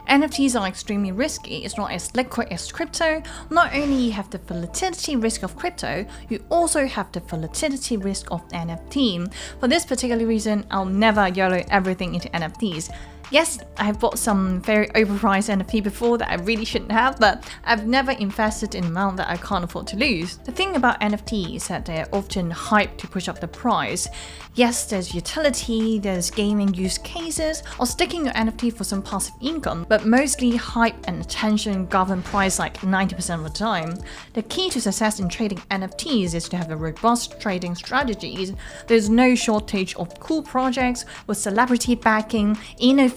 NFTs are extremely risky. It's not as liquid as crypto. Not only you have the volatility risk of crypto, you also have the volatility risk of NFT. For this particular reason, I'll never YOLO everything into NFTs. Yes, I have bought some very overpriced NFT before that I really shouldn't have, but I've never invested in an amount that I can't afford to lose. The thing about NFTs is that they're often hyped to push up the price. Yes, there's utility, there's gaming use cases, or sticking your NFT for some passive income, but mostly hype and attention govern price like 90% of the time. The key to success in trading NFTs is to have a robust trading strategies. There's no shortage of cool projects with celebrity backing, innovating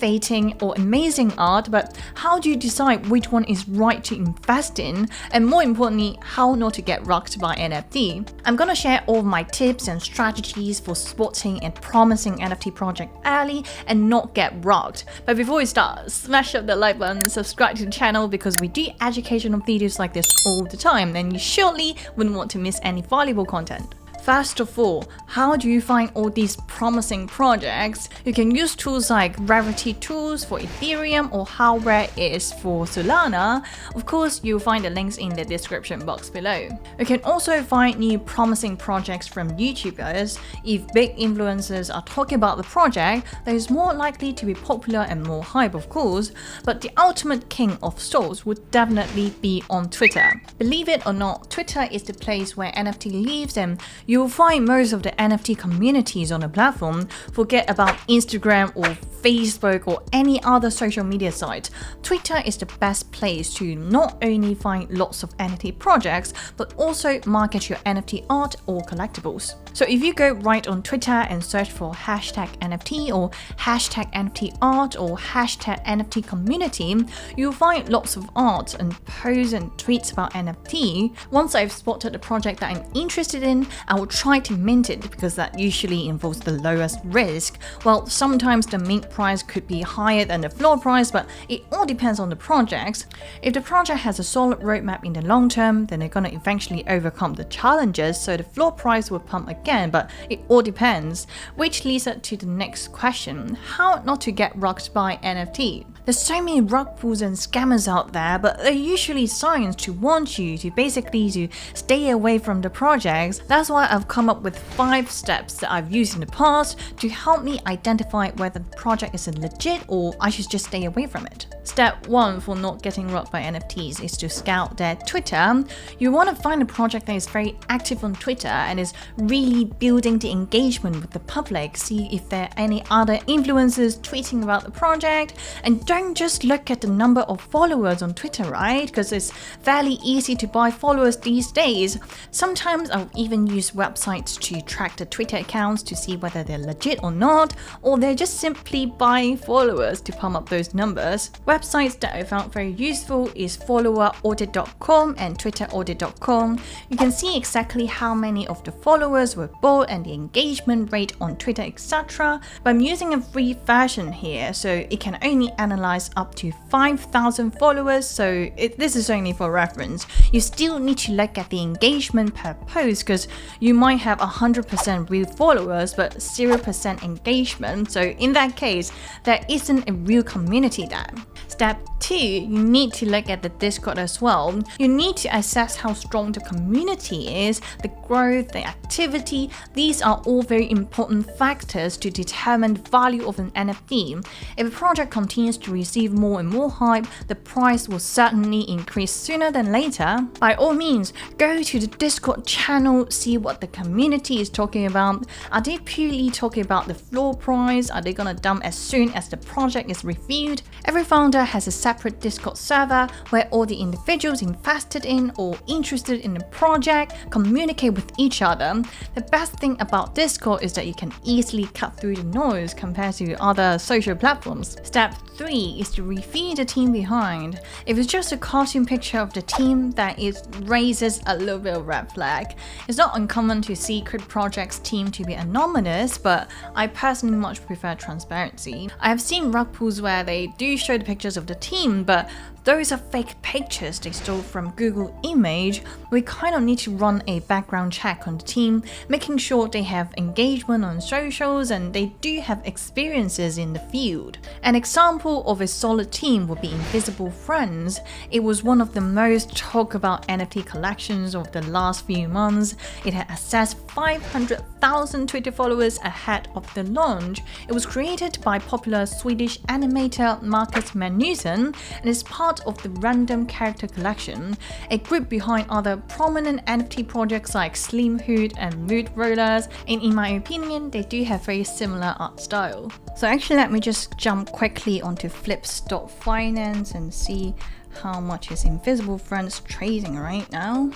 or amazing art, but how do you decide which one is right to invest in, and more importantly, how not to get rocked by NFT? I'm gonna share all of my tips and strategies for spotting and promising NFT project early and not get rocked. But before we start, smash up the like button, subscribe to the channel because we do educational videos like this all the time, and you surely wouldn't want to miss any valuable content. First of all, how do you find all these promising projects? You can use tools like Rarity Tools for Ethereum or How Rare Is for Solana. Of course, you'll find the links in the description box below. You can also find new promising projects from YouTubers. If big influencers are talking about the project, that is more likely to be popular and more hype, of course, but the ultimate king of sorts would definitely be on Twitter. Believe it or not, Twitter is the place where NFT lives, and you'll find most of the NFT communities on the platform. Forget about Instagram or Facebook or any other social media site. Twitter is the best place to not only find lots of NFT projects, but also market your NFT art or collectibles. So if you go right on Twitter and search for hashtag NFT or hashtag NFT art or hashtag NFT community, you'll find lots of art and posts and tweets about NFT. Once I've spotted a project that I'm interested in, I will try to mint it because that usually involves the lowest risk. Well, sometimes the mint price could be higher than the floor price, but it all depends on the projects. If the project has a solid roadmap in the long term, then they're gonna eventually overcome the challenges, so the floor price will pump again, but it all depends. Which leads us to the next question: how not to get rocked by NFT? There's so many rug pulls and scammers out there, but they're usually signs to want you to basically to stay away from the projects. That's why I've come up with 5 steps that I've used in the past to help me identify whether the project is legit or I should just stay away from it. Step 1 for not getting rocked by NFTs is to scout their Twitter. You want to find a project that is very active on Twitter and is really building the engagement with the public. See if there are any other influencers tweeting about the project, and don't just look at the number of followers on Twitter, right? Because it's fairly easy to buy followers these days. Sometimes I'll even use websites to track the Twitter accounts to see whether they're legit or not, or they're just simply buying followers to pump up those numbers. Websites that I found very useful is followeraudit.com and twitteraudit.com. You can see exactly how many of the followers were bought and the engagement rate on Twitter, etc. But I'm using a free version here, so it can only analyze up to 5,000 followers, so this is only for reference. You still need to look at the engagement per post because you might have 100% real followers but 0% engagement, so in that case, there isn't a real community there. Step 2, you need to look at the Discord as well. You need to assess how strong the community is, the growth, the activity. These are all very important factors to determine the value of an NFT. If a project continues to receive more and more hype, the price will certainly increase sooner than later. By all means, go to the Discord channel, see what the community is talking about. Are they purely talking about the floor price? Are they gonna dump as soon as the project is reviewed? Every founder has a separate Discord server where all the individuals invested in or interested in the project communicate with each other. The best thing about Discord is that you can easily cut through the noise compared to other social platforms. Step 3 is to review the team behind. If it's just a cartoon picture of the team, that it raises a little bit of red flag. It's not uncommon to see crypto projects team to be anonymous, but I personally much prefer transparency. I have seen rug pulls where they do show the pictures of the team, but those are fake pictures they stole from Google Image, we kind of need to run a background check on the team, making sure they have engagement on socials and they do have experiences in the field. An example of a solid team would be Invisible Friends. It was one of the most talked about NFT collections of the last few months. It had accessed 500,000 Twitter followers ahead of the launch. It was created by popular Swedish animator Marcus Manuson and is part of the Random Character Collection, a group behind other prominent NFT projects like Slim Hood and Mood Rollers, and in my opinion, they do have very similar art style. So actually let me just jump quickly onto flips.finance and see how much is Invisible Friends trading right now.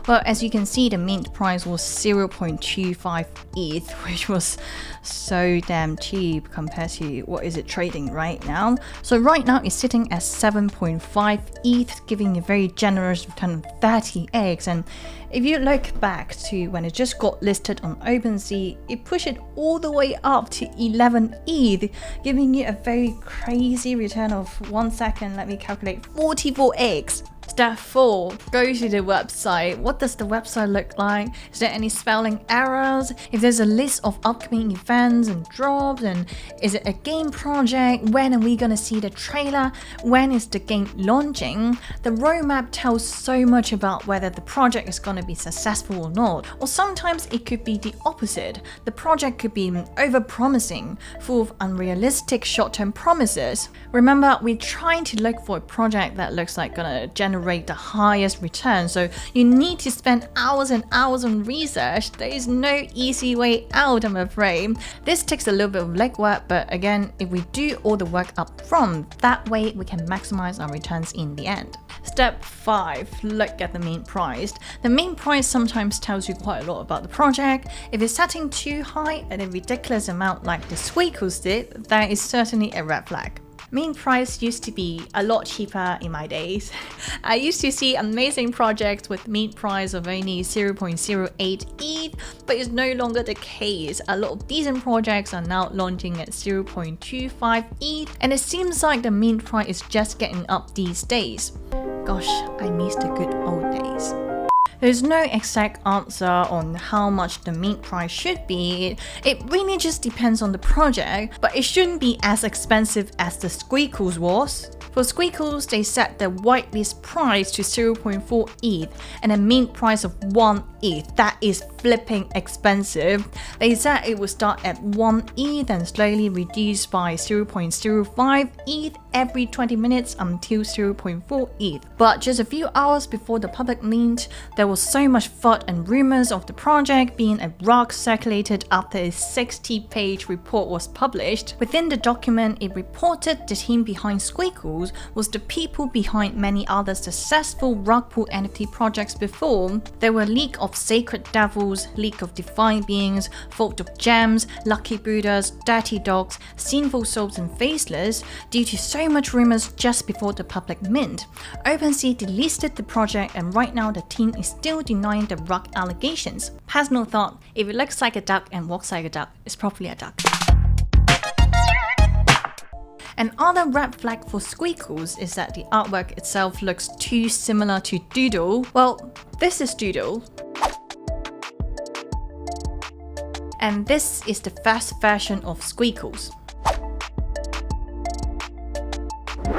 Well, as you can see, the mint price was 0.25 ETH, which was so damn cheap compared to what is it trading right now. So right now it's sitting at 7.5 ETH, giving a very generous return of 30x. And if you look back to when it just got listed on OpenSea, it pushed it all the way up to 11 ETH, giving you a very crazy return of 1 second, let me calculate, 44x. Step 4. Go to the website. What does the website look like? Is there any spelling errors? If there's a list of upcoming events and drops, and is it a game project? When are we gonna see the trailer? When is the game launching? The roadmap tells so much about whether the project is gonna be successful or not. Or sometimes it could be the opposite. The project could be over-promising, full of unrealistic short-term promises. Remember, we're trying to look for a project that looks like gonna generate the highest return, so you need to spend hours and hours on research. There is no easy way out, I'm afraid. This takes a little bit of legwork, but again, if we do all the work up front, that way we can maximize our returns in the end. Step 5. Look at the mint price. The mint price sometimes tells you quite a lot about the project. If it's setting too high at a ridiculous amount like the Squiggles did, that is certainly a red flag. Mint price used to be a lot cheaper in my days. I used to see amazing projects with mint price of only 0.08 ETH, but it's no longer the case. A lot of decent projects are now launching at 0.25 ETH, and it seems like the mint price is just getting up these days. Gosh, I miss the good old days. There's no exact answer on how much the mint price should be. It really just depends on the project, but it shouldn't be as expensive as the Squiggles was. For Squiggles, they set the whitelist price to 0.4 ETH and a mint price of 1 ETH. That is flipping expensive. They said it would start at 1 ETH and slowly reduce by 0.05 ETH every 20 minutes until 0.4 ETH. But just a few hours before the public mint, there was so much FUD and rumors of the project being a rug circulated after a 60-page report was published. Within the document, it reported the team behind Squiggles was the people behind many other successful rug pull NFT projects before. There were League of Sacred Devils, League of Divine Beings, Vault of Gems, Lucky Buddhas, Dirty Dogs, Sinful Souls and Faceless, due to so much rumors just before the public mint. OpenSea delisted the project, and right now the team is still denying the rug allegations. Personal thought, if it looks like a duck and walks like a duck, it's probably a duck. Another red flag for Squiggles is that the artwork itself looks too similar to Doodle. Well, this is Doodle. And this is the first version of Squiggles.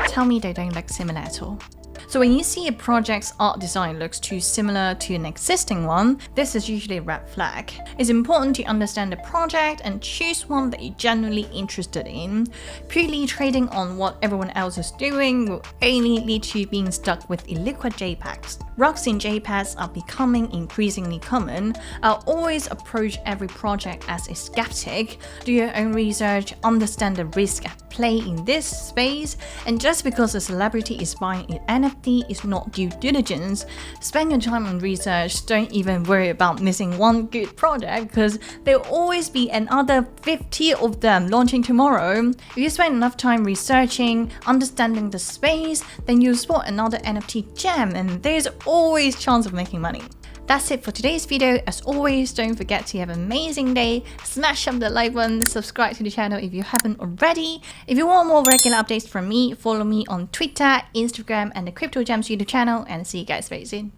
Tell me they don't look similar at all. So when you see a project's art design looks too similar to an existing one, this is usually a red flag. It's important to understand the project and choose one that you're genuinely interested in. Purely trading on what everyone else is doing will only lead to you being stuck with illiquid JPEGs. Rugs in JPEGs are becoming increasingly common. I'll always approach every project as a skeptic. Do your own research, understand the risk at play in this space, and just because a celebrity is buying an NFT is not due diligence. Spend your time on research, don't even worry about missing one good project because there'll always be another 50 of them launching tomorrow. If you spend enough time researching, understanding the space, then you'll spot another NFT gem and there's always chance of making money. That's it for today's video. As always, don't forget to have an amazing day. Smash up the like button, subscribe to the channel if you haven't already. If you want more regular updates from me, follow me on Twitter, Instagram, and the Crypto Gems YouTube channel, and see you guys very soon.